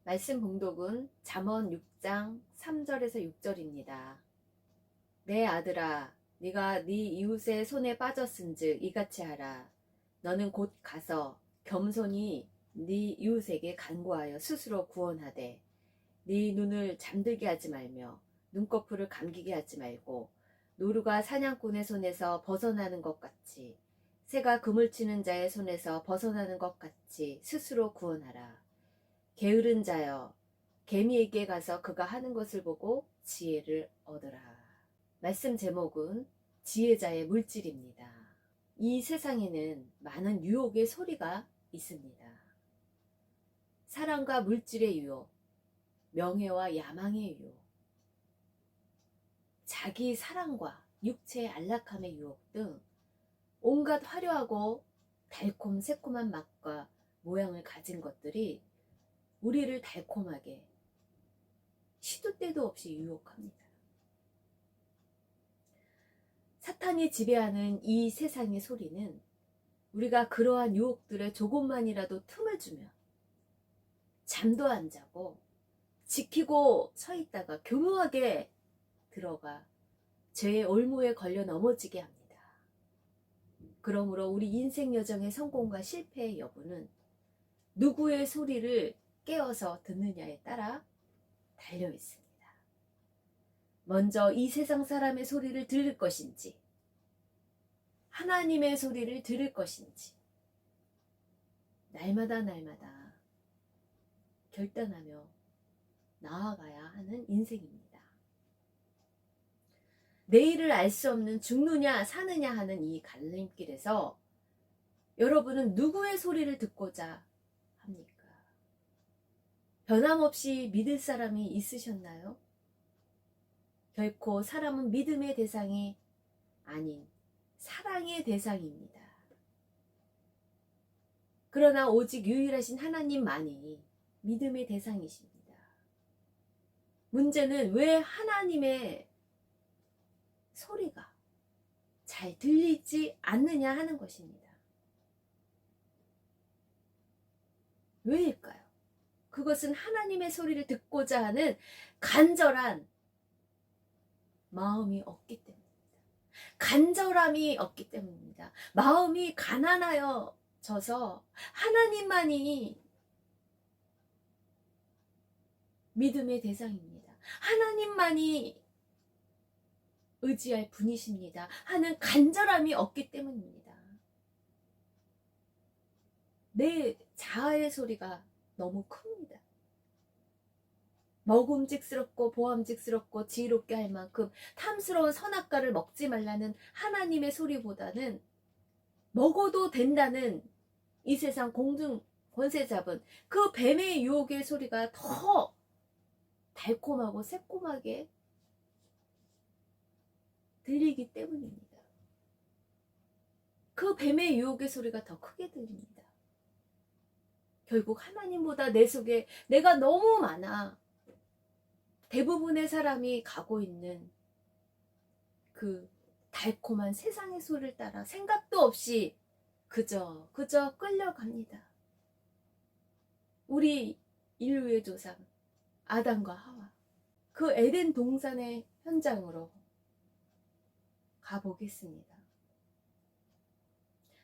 말씀 봉독은 잠언 6장 3절에서 6절입니다. 내 아들아, 네가 네 이웃의 손에 빠졌은즉 이같이 하라. 너는 곧 가서 겸손히 네 이웃에게 간구하여 스스로 구원하되 네 눈을 잠들게 하지 말며 눈꺼풀을 감기게 하지 말고 노루가 사냥꾼의 손에서 벗어나는 것 같이 새가 그물 치는 자의 손에서 벗어나는 것 같이 스스로 구원하라. 게으른 자여, 개미에게 가서 그가 하는 것을 보고 지혜를 얻으라. 말씀 제목은 지혜자의 물질입니다. 이 세상에는 많은 유혹의 소리가 있습니다. 사랑과 물질의 유혹, 명예와 야망의 유혹, 자기 사랑과 육체의 안락함의 유혹 등 온갖 화려하고 달콤 새콤한 맛과 모양을 가진 것들이 우리를 달콤하게 시도 때도 없이 유혹합니다. 사탄이 지배하는 이 세상의 소리는 우리가 그러한 유혹들에 조금만이라도 틈을 주면 잠도 안 자고 지키고 서 있다가 교묘하게 들어가 죄의 올무에 걸려 넘어지게 합니다. 그러므로 우리 인생 여정의 성공과 실패의 여부는 누구의 소리를 깨어서 듣느냐에 따라 달려 있습니다. 먼저 이 세상 사람의 소리를 들을 것인지 하나님의 소리를 들을 것인지 날마다 결단하며 나아가야 하는 인생입니다. 내일을 알 수 없는 죽느냐 사느냐 하는 이 갈림길에서 여러분은 누구의 소리를 듣고자 합니까? 변함없이 믿을 사람이 있으셨나요? 결코 사람은 믿음의 대상이 아닌 사랑의 대상입니다. 그러나 오직 유일하신 하나님만이 믿음의 대상이십니다. 문제는 왜 하나님의 소리가 잘 들리지 않느냐 하는 것입니다. 왜일까요? 그것은 하나님의 소리를 듣고자 하는 간절한 마음이 없기 때문입니다. 간절함이 없기 때문입니다. 마음이 가난하여져서 하나님만이 믿음의 대상입니다. 하나님만이 의지할 분이십니다 하는 간절함이 없기 때문입니다. 내 자아의 소리가 너무 큽니다. 먹음직스럽고 보암직스럽고 지혜롭게 할 만큼 탐스러운 선악과를 먹지 말라는 하나님의 소리보다는 먹어도 된다는 이 세상 공중 권세 잡은 그 뱀의 유혹의 소리가 더 달콤하고 새콤하게 들리기 때문입니다. 그 뱀의 유혹의 소리가 더 크게 들립니다. 결국 하나님보다 내 속에 내가 너무 많아. 대부분의 사람이 가고 있는 그 달콤한 세상의 소리를 따라 생각도 없이 그저 끌려갑니다. 우리 인류의 조상 아담과 하와, 그 에덴 동산의 현장으로 가보겠습니다.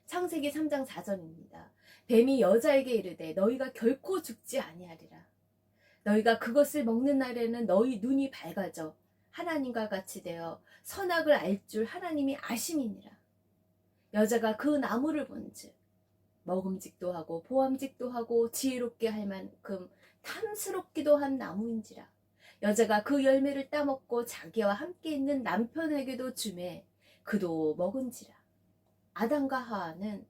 창세기 3장 4절입니다. 뱀이 여자에게 이르되 너희가 결코 죽지 아니하리라. 너희가 그것을 먹는 날에는 너희 눈이 밝아져 하나님과 같이 되어 선악을 알 줄 하나님이 아심이니라. 여자가 그 나무를 본즉 먹음직도 하고 보암직도 하고 지혜롭게 할 만큼 탐스럽기도 한 나무인지라. 여자가 그 열매를 따먹고 자기와 함께 있는 남편에게도 주매 그도 먹은지라. 아담과 하와는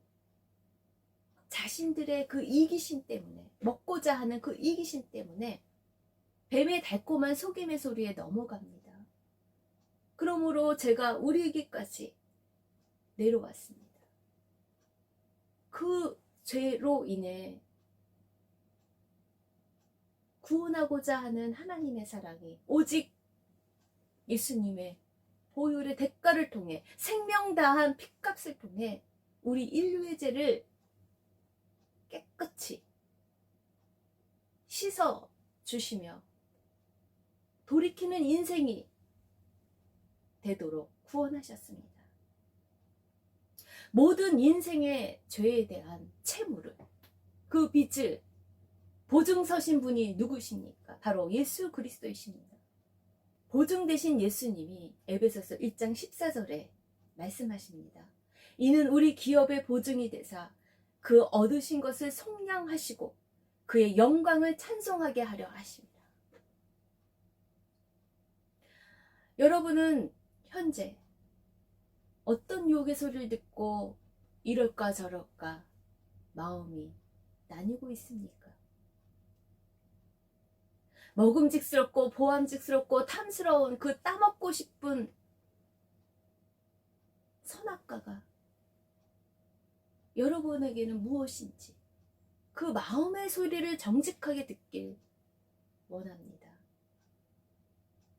자신들의 그 이기심 때문에, 먹고자 하는 그 이기심 때문에 뱀의 달콤한 속임의 소리에 넘어갑니다. 그러므로 제가 우리에게까지 내려왔습니다. 그 죄로 인해 구원하고자 하는 하나님의 사랑이 오직 예수님의 보혈의 대가를 통해 생명 다한 핏값을 통해 우리 인류의 죄를 깨끗이 씻어 주시며 돌이키는 인생이 되도록 구원하셨습니다. 모든 인생의 죄에 대한 채무를, 그 빚을 보증서신 분이 누구십니까? 바로 예수 그리스도이십니다. 보증 되신 예수님이 에베소서 1장 14절에 말씀하십니다. 이는 우리 기업의 보증이 되사 그 얻으신 것을 속량하시고 그의 영광을 찬송하게 하려 하십니다. 여러분은 현재 어떤 유혹의 소리를 듣고 이럴까 저럴까 마음이 나뉘고 있습니까? 먹음직스럽고 보암직스럽고 탐스러운 그 따먹고 싶은 선악과가 여러분에게는 무엇인지 그 마음의 소리를 정직하게 듣길 원합니다.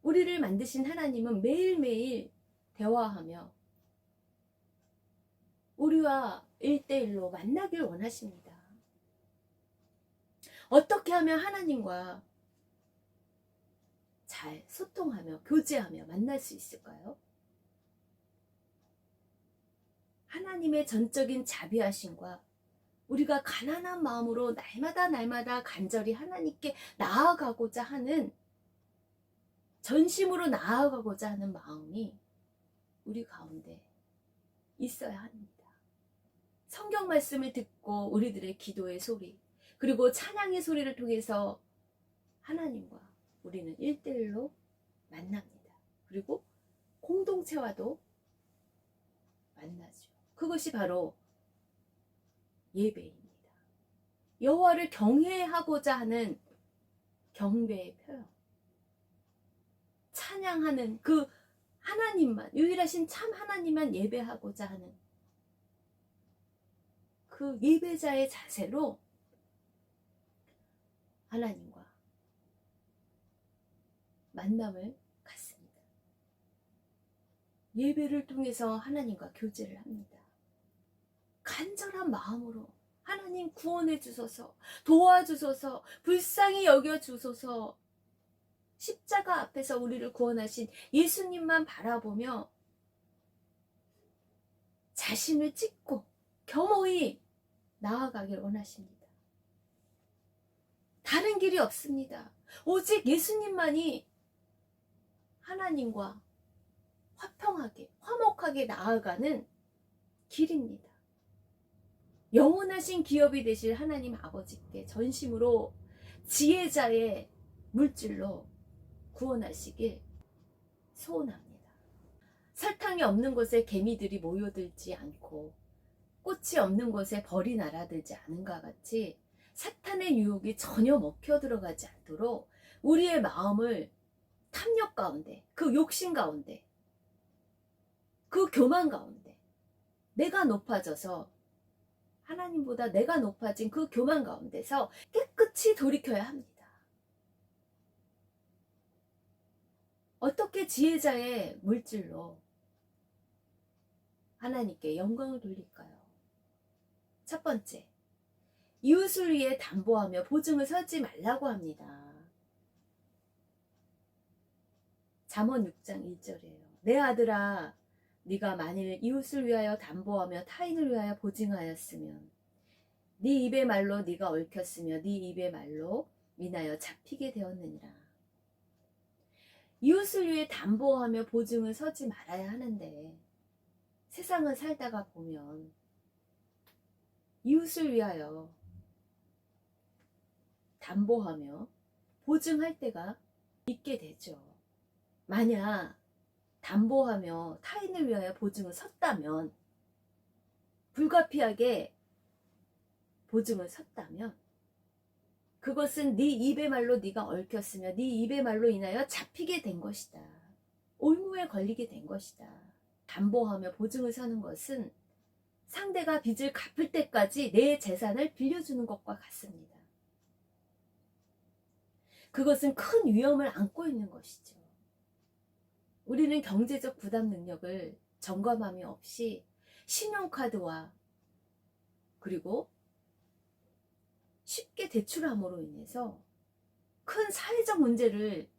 우리를 만드신 하나님은 매일매일 대화하며 우리와 1대1로 만나길 원하십니다. 어떻게 하면 하나님과 잘 소통하며 교제하며 만날 수 있을까요? 하나님의 전적인 자비하심과 우리가 가난한 마음으로 날마다 간절히 하나님께 나아가고자 하는, 전심으로 나아가고자 하는 마음이 우리 가운데 있어야 합니다. 성경 말씀을 듣고 우리들의 기도의 소리, 그리고 찬양의 소리를 통해서 하나님과 우리는 1대1로 만납니다. 그리고 공동체와도 만나죠. 그것이 바로 예배입니다. 여호와를 경외하고자 하는 경배의 표현, 찬양하는 그 하나님만, 유일하신 참 하나님만 예배하고자 하는 그 예배자의 자세로 하나님과 만남을 갖습니다. 예배를 통해서 하나님과 교제를 합니다. 간절한 마음으로 하나님 구원해 주소서, 도와주소서, 불쌍히 여겨 주소서, 십자가 앞에서 우리를 구원하신 예수님만 바라보며 자신을 찢고 겸허히 나아가길 원하십니다. 다른 길이 없습니다. 오직 예수님만이 하나님과 화평하게, 화목하게 나아가는 길입니다. 영원하신 기업이 되실 하나님 아버지께 전심으로 지혜자의 물질로 구원하시길 소원합니다. 설탕이 없는 곳에 개미들이 모여들지 않고 꽃이 없는 곳에 벌이 날아들지 않은가 같이 사탄의 유혹이 전혀 먹혀 들어가지 않도록 우리의 마음을 탐욕 가운데, 그 욕심 가운데, 그 교만 가운데, 내가 높아져서 하나님보다 내가 높아진 그 교만 가운데서 깨끗이 돌이켜야 합니다. 어떻게 지혜자의 물질로 하나님께 영광을 돌릴까요? 첫 번째, 이웃을 위해 담보하며 보증을 서지 말라고 합니다. 잠언 6장 1절이에요. 내 아들아, 네가 만일 이웃을 위하여 담보하며 타인을 위하여 보증하였으면 네 입의 말로 네가 얽혔으며 네 입의 말로 인하여 잡히게 되었느니라. 이웃을 위해 담보하며 보증을 서지 말아야 하는데 세상을 살다가 보면 이웃을 위하여 담보하며 보증할 때가 있게 되죠. 만약 담보하며 타인을 위하여 보증을 섰다면, 불가피하게 보증을 섰다면 그것은 네 입의 말로 네가 얽혔으며 네 입의 말로 인하여 잡히게 된 것이다. 올무에 걸리게 된 것이다. 담보하며 보증을 서는 것은 상대가 빚을 갚을 때까지 내 재산을 빌려주는 것과 같습니다. 그것은 큰 위험을 안고 있는 것이죠. 우리는 경제적 부담 능력을 점검함이 없이 신용카드와 그리고 쉽게 대출함으로 인해서 큰 사회적 문제를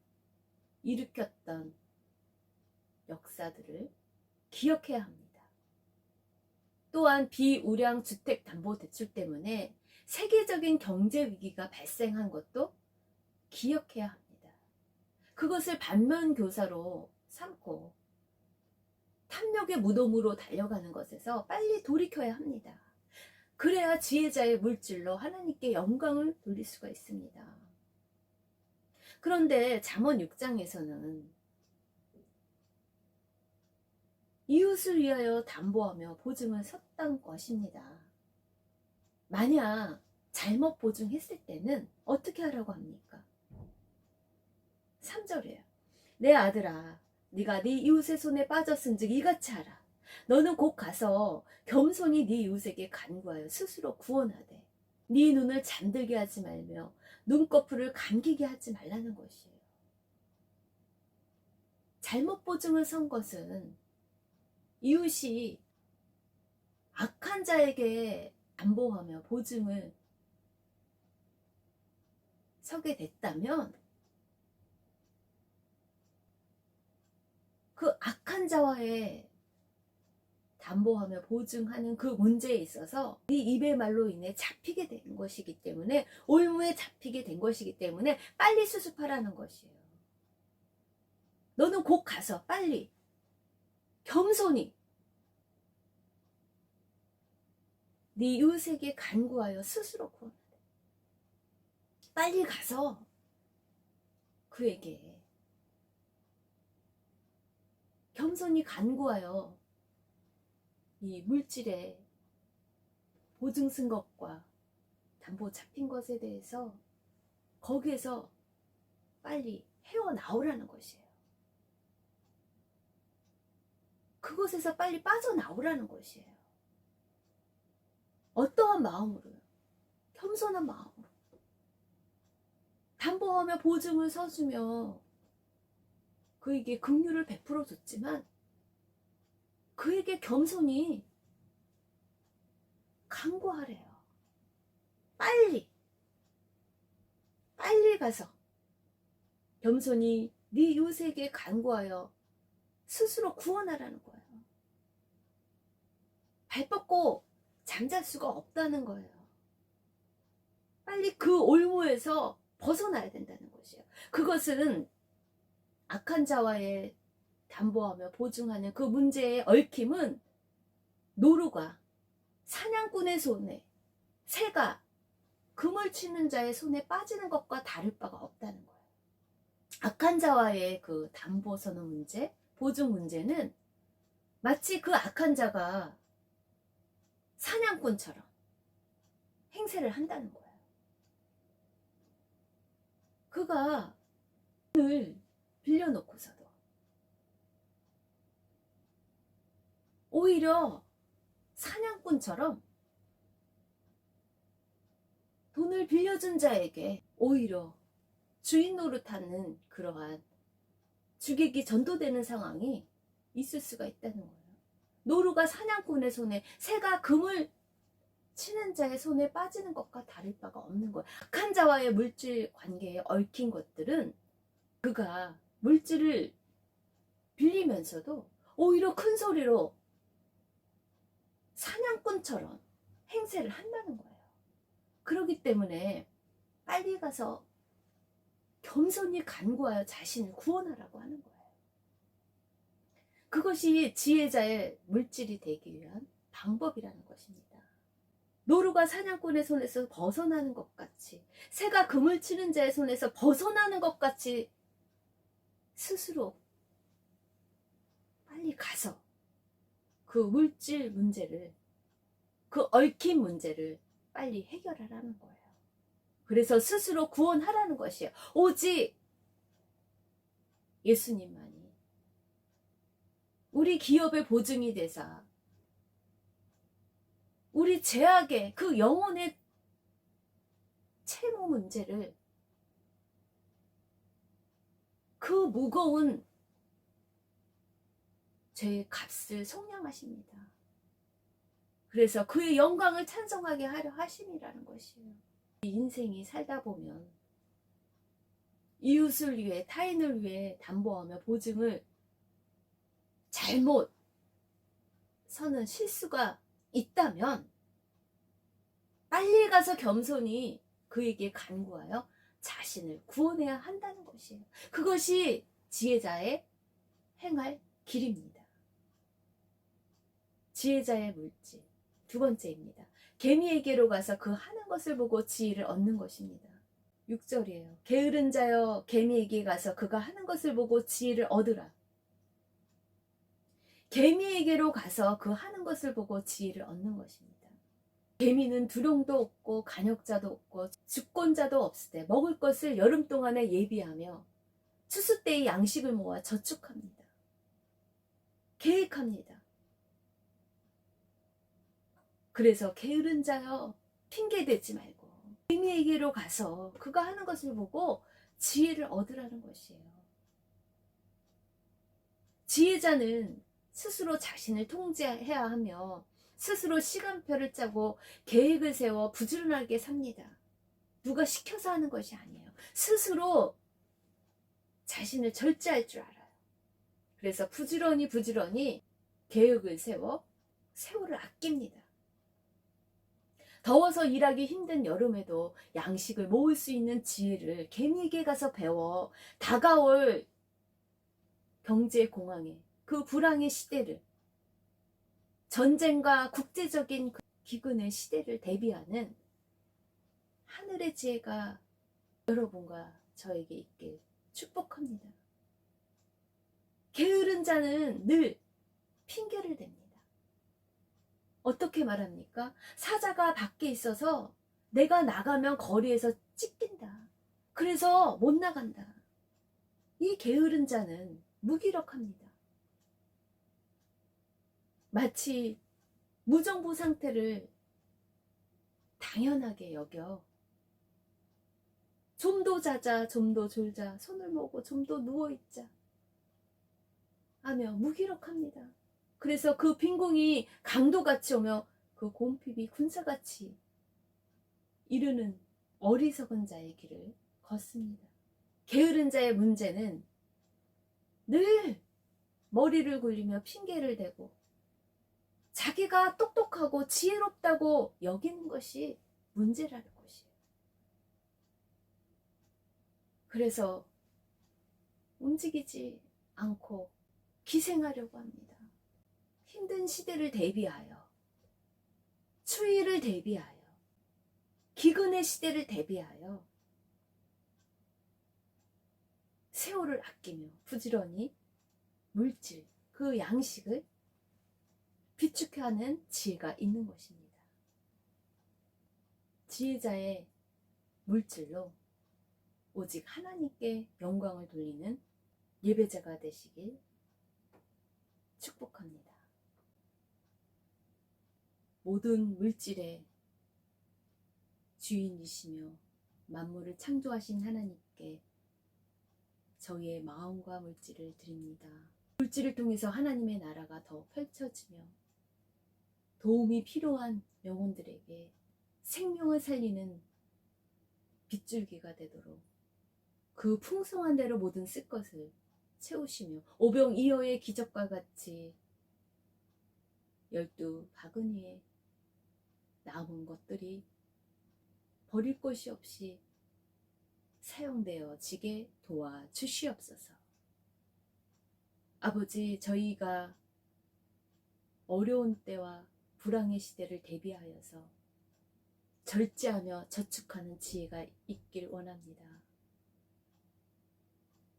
일으켰던 역사들을 기억해야 합니다. 또한 비우량 주택담보대출 때문에 세계적인 경제 위기가 발생한 것도 기억해야 합니다. 그것을 반면교사로 삼고 탐욕의 무덤으로 달려가는 것에서 빨리 돌이켜야 합니다. 그래야 지혜자의 물질로 하나님께 영광을 돌릴 수가 있습니다. 그런데 잠언 6장에서는 이웃을 위하여 담보하며 보증을 섰던 것입니다. 만약 잘못 보증했을 때는 어떻게 하라고 합니까? 3절이에요. 내 아들아, 네가 네 이웃의 손에 빠졌은즉 이같이 하라. 너는 곧 가서 겸손히 네 이웃에게 간구하여 스스로 구원하되 네 눈을 잠들게 하지 말며 눈꺼풀을 감기게 하지 말라는 것이에요. 잘못 보증을 선 것은 이웃이 악한 자에게 담보하며 보증을 서게 됐다면 그 악한 자와의 담보하며 보증하는 그 문제에 있어서 네 입의 말로 인해 잡히게 된 것이기 때문에, 올무에 잡히게 된 것이기 때문에 빨리 수습하라는 것이에요. 너는 곧 가서 빨리 겸손히 네 이웃에게 간구하여 스스로 구원하라. 빨리 가서 그에게 겸손히 간구하여 이 물질에 보증 쓴 것과 담보 잡힌 것에 대해서 거기에서 빨리 헤어나오라는 것이에요. 그곳에서 빨리 빠져나오라는 것이에요. 어떠한 마음으로요? 겸손한 마음으로. 담보하며 보증을 서주며 그에게 긍휼을 베풀어 줬지만 그에게 겸손히 간구하래요. 빨리 가서 겸손히 네 이웃에게 간구하여 스스로 구원하라는 거예요. 발 뻗고 잠잘 수가 없다는 거예요. 빨리 그 올무에서 벗어나야 된다는 것이에요. 그것은 악한 자와의 담보하며 보증하는 그 문제의 얽힘은 노루가 사냥꾼의 손에, 새가 금을 치는 자의 손에 빠지는 것과 다를 바가 없다는 거예요. 악한 자와의 그 담보 선언 문제, 보증 문제는 마치 그 악한 자가 사냥꾼처럼 행세를 한다는 거예요. 그가 돈을 빌려놓고서도 오히려 사냥꾼처럼 돈을 빌려준 자에게 오히려 주인 노릇하는 그러한 주객이 전도되는 상황이 있을 수가 있다는 거예요. 노루가 사냥꾼의 손에, 새가 금을 치는 자의 손에 빠지는 것과 다를 바가 없는 거예요. 악한 자와의 물질 관계에 얽힌 것들은 그가 물질을 빌리면서도 오히려 큰 소리로 사냥꾼처럼 행세를 한다는 거예요. 그렇기 때문에 빨리 가서 겸손히 간구하여 자신을 구원하라고 하는 거예요. 그것이 지혜자의 물질이 되기 위한 방법이라는 것입니다. 노루가 사냥꾼의 손에서 벗어나는 것 같이, 새가 금을 치는 자의 손에서 벗어나는 것 같이 스스로 빨리 가서 그 물질 문제를, 그 얽힌 문제를 빨리 해결하라는 거예요. 그래서 스스로 구원하라는 것이에요. 오직 예수님만이 우리 기업의 보증이 되사 우리 죄악의 그 영혼의 채무 문제를, 그 무거운 죄의 값을 속량하십니다. 그래서 그의 영광을 찬송하게 하려 하심이라는 것이에요. 인생이 살다 보면 이웃을 위해, 타인을 위해 담보하며 보증을 잘못 서는 실수가 있다면 빨리 가서 겸손히 그에게 간구하여 자신을 구원해야 한다는 것이에요. 그것이 지혜자의 행할 길입니다. 지혜자의 물질. 두 번째입니다. 개미에게로 가서 그 하는 것을 보고 지혜를 얻는 것입니다. 6절이에요. 게으른 자여 개미에게 가서 그가 하는 것을 보고 지혜를 얻으라. 개미에게로 가서 그 하는 것을 보고 지혜를 얻는 것입니다. 개미는 두령도 없고 간역자도 없고 주권자도 없을 때 먹을 것을 여름 동안에 예비하며 추수 때의 양식을 모아 저축합니다. 계획합니다. 그래서 게으른 자여 핑계대지 말고 개미에게로 가서 그가 하는 것을 보고 지혜를 얻으라는 것이에요. 지혜자는 스스로 자신을 통제해야 하며 스스로 시간표를 짜고 계획을 세워 부지런하게 삽니다. 누가 시켜서 하는 것이 아니에요. 스스로 자신을 절제할 줄 알아요. 그래서 부지런히 계획을 세워 세월을 아낍니다. 더워서 일하기 힘든 여름에도 양식을 모을 수 있는 지혜를 개미에게 가서 배워 다가올 경제 공황에 그 불황의 시대를, 전쟁과 국제적인 기근의 시대를 대비하는 하늘의 지혜가 여러분과 저에게 있길 축복합니다. 게으른 자는 늘 핑계를 댑니다. 어떻게 말합니까? 사자가 밖에 있어서 내가 나가면 거리에서 찢긴다. 그래서 못 나간다. 이 게으른 자는 무기력합니다. 마치 무정부 상태를 당연하게 여겨 좀 더 자자, 좀 더 졸자, 손을 모으고 좀 더 누워있자 하며 무기력합니다. 그래서 그 빈궁이 강도같이 오며 그 곰핍이 군사같이 이르는 어리석은 자의 길을 걷습니다. 게으른 자의 문제는 늘 머리를 굴리며 핑계를 대고 자기가 똑똑하고 지혜롭다고 여기는 것이 문제라는 것이에요. 그래서 움직이지 않고 기생하려고 합니다. 힘든 시대를 대비하여, 추위를 대비하여, 기근의 시대를 대비하여 세월을 아끼며 부지런히 물질, 그 양식을 비축하는 지혜가 있는 것입니다. 지혜자의 물질로 오직 하나님께 영광을 돌리는 예배자가 되시길 축복합니다. 모든 물질의 주인이시며 만물을 창조하신 하나님께 저희의 마음과 물질을 드립니다. 물질을 통해서 하나님의 나라가 더 펼쳐지며 도움이 필요한 영혼들에게 생명을 살리는 빗줄기가 되도록 그 풍성한 대로 모든 쓸 것을 채우시며 오병이어의 기적과 같이 12 바구니에 남은 것들이 버릴 것이 없이 사용되어지게 도와주시옵소서. 아버지, 저희가 어려운 때와 불황의 시대를 대비하여서 절제하며 저축하는 지혜가 있길 원합니다.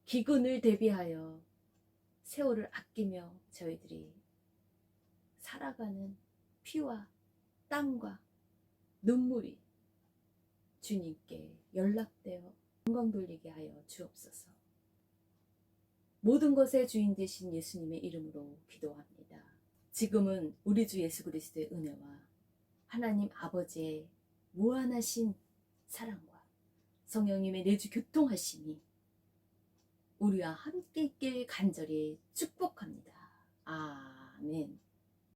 기근을 대비하여 세월을 아끼며 저희들이 살아가는 피와 땀과 눈물이 주님께 연락되어 영광 돌리게 하여 주옵소서. 모든 것의 주인 되신 예수님의 이름으로 기도합니다. 지금은 우리 주 예수 그리스도의 은혜와 하나님 아버지의 무한하신 사랑과 성령님의 내주 교통하심이 우리와 함께 있길 간절히 축복합니다. 아멘.